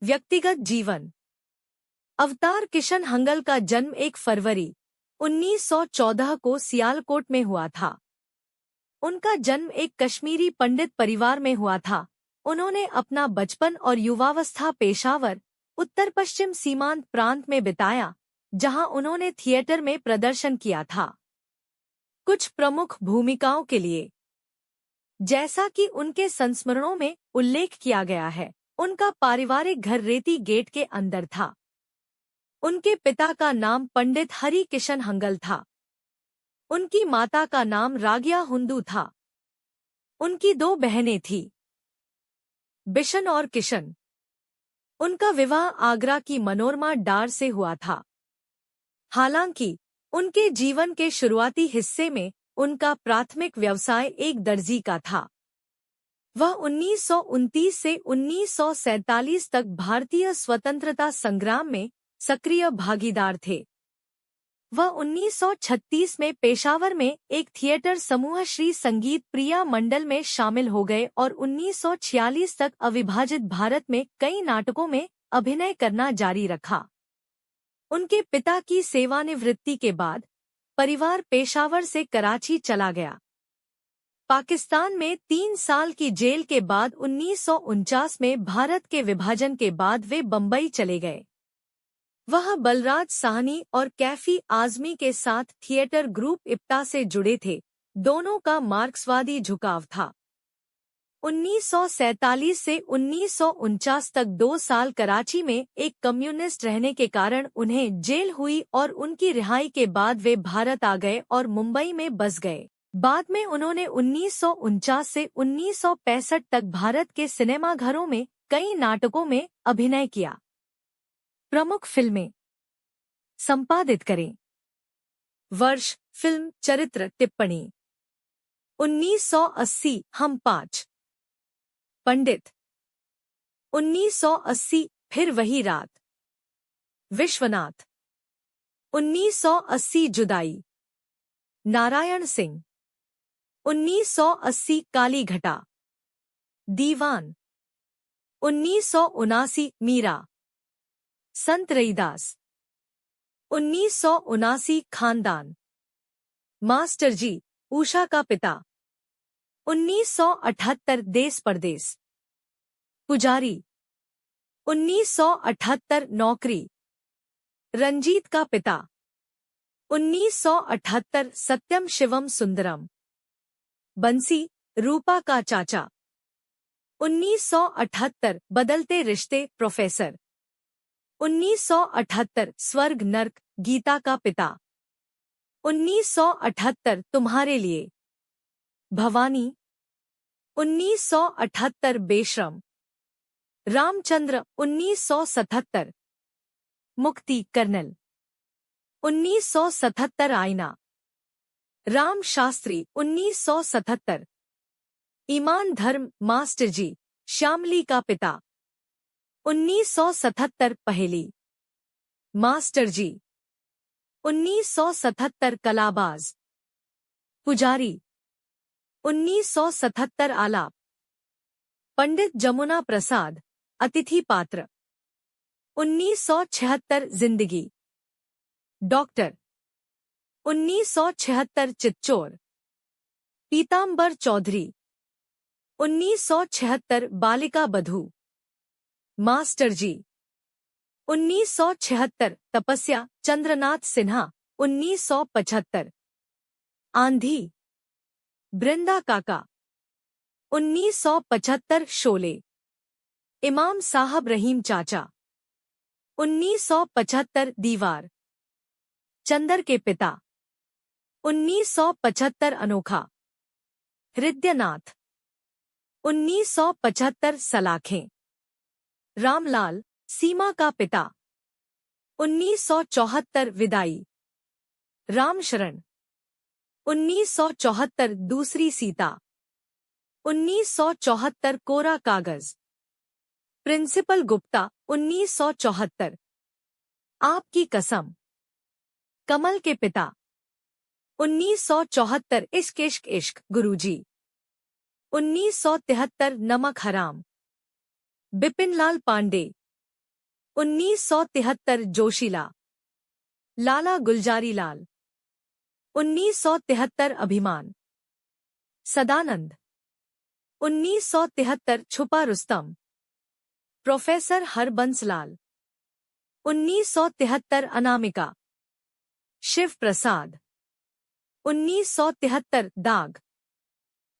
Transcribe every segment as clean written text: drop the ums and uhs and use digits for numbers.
व्यक्तिगत जीवन। अवतार किशन हंगल का जन्म 1 फरवरी 1914 को सियालकोट में हुआ था। उनका जन्म एक कश्मीरी पंडित परिवार में हुआ था। उन्होंने अपना बचपन और युवावस्था पेशावर, उत्तर पश्चिम सीमांत प्रांत में बिताया, जहां उन्होंने थिएटर में प्रदर्शन किया था। कुछ प्रमुख भूमिकाओं के लिए, जैसा कि उनके संस्मरणों में उल्लेख किया गया है, उनका पारिवारिक घर रेती गेट के अंदर था। उनके पिता का नाम पंडित हरि किशन हंगल था। उनकी माता का नाम रागिया हुंदू था। उनकी 2 बहनें थीं, बिशन और किशन। उनका विवाह आगरा की मनोरमा डार से हुआ था। हालांकि उनके जीवन के शुरुआती हिस्से में उनका प्राथमिक व्यवसाय एक दर्जी का था। वह 1929 से 1947 तक भारतीय स्वतंत्रता संग्राम में सक्रिय भागीदार थे। वह 1936 में पेशावर में एक थिएटर समूह श्री संगीत प्रिया मंडल में शामिल हो गए और 1946 तक अविभाजित भारत में कई नाटकों में अभिनय करना जारी रखा। उनके पिता की सेवानिवृत्ति के बाद परिवार पेशावर से कराची चला गया। पाकिस्तान में 3 साल की जेल के बाद 1949 में भारत के विभाजन के बाद वे बम्बई चले गए। वह बलराज साहनी और कैफी आजमी के साथ थिएटर ग्रुप इप्टा से जुड़े थे। दोनों का मार्क्सवादी झुकाव था। 1947 से 1949 तक 2 साल कराची में एक कम्युनिस्ट रहने के कारण उन्हें जेल हुई और उनकी रिहाई के बाद वे भारत आ गए और मुंबई में बस गए। बाद में उन्होंने 1949 से 1965 तक भारत के सिनेमाघरों में कई नाटकों में अभिनय किया। प्रमुख फिल्में संपादित करें। वर्ष, फिल्म, चरित्र, टिप्पणी। 1980 हम 5। पंडित। 1980 फिर वही रात। विश्वनाथ। 1980 जुदाई। नारायण सिंह। 1980 काली घटा। दीवान। 1979 मीरा। संत रईदास। 1979 खानदान। मास्टर जी, उषा का पिता। 1978 देस परदेस। पुजारी। 1978 नौकरी। रंजीत का पिता। 1978 सत्यम शिवम सुंदरम। बंसी, रूपा का चाचा। 1978 बदलते रिश्ते, प्रोफेसर। 1978 स्वर्ग नर्क, गीता का पिता। 1978 तुम्हारे लिए। भवानी। 1978 बेशरम। रामचंद्र। 1977 मुक्ति, कर्नल। 1977 आईना। राम शास्त्री। 1977 ईमान धर्म, मास्टर जी, श्यामली का पिता। 1977 पहेली। मास्टर जी। 1977 कलाबाज। पुजारी। 1977 आलाप। पंडित जमुना प्रसाद, अतिथि पात्र। 1976 जिंदगी। डॉक्टर। 1976 चित्चोर। पीताम्बर चौधरी। 1976 बालिका बधू। मास्टर जी। 1976 तपस्या, चंद्रनाथ सिन्हा। 1975 आंधी। बृंदा काका। 1975 शोले। इमाम साहब रहीम चाचा। 1975 दीवार। चंदर के पिता। 1975 अनोखा। हृदयनाथ। 1975 सलाखें। रामलाल, सीमा का पिता। 1974 विदाई। रामशरण। 1974 दूसरी सीता। 1974 कोरा कागज। प्रिंसिपल गुप्ता। 1974 आपकी कसम। कमल के पिता। 1974 इश्क इश्क इश्क, गुरुजी। 1973 नमक हराम। बिपिन लाल पांडे। 1973 जोशीला, लाला गुलजारी लाल। 1973 अभिमान, सदानंद। 1973 छुपा रुस्तम, प्रोफेसर हरबंस लाल। 1973 अनामिका, शिव प्रसाद। 1973 दाग,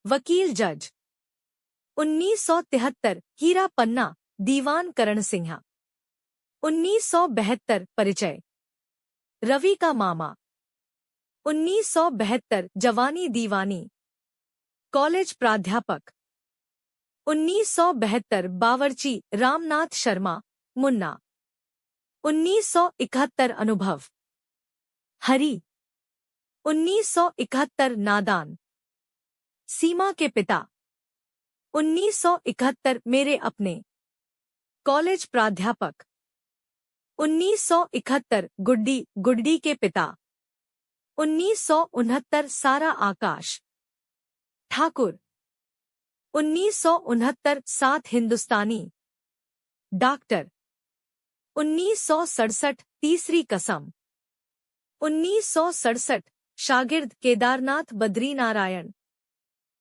वकील जज। 1973 हीरा पन्ना, दीवान करण सिंह। 1972 परिचय, रवि का मामा। 1972 जवानी दीवानी, कॉलेज प्राध्यापक। 1972 बावर्ची रामनाथ शर्मा, मुन्ना। 1971 अनुभव, हरी। 1971 नादान, सीमा के पिता। 1971 मेरे अपने, कॉलेज प्राध्यापक। 1971 गुड्डी, गुड्डी के पिता। 1969 सारा आकाश, ठाकुर। 1969 सात हिंदुस्तानी, डॉक्टर। 1967 तीसरी कसम। 1967 शागिर्द केदारनाथ बद्रीनारायण।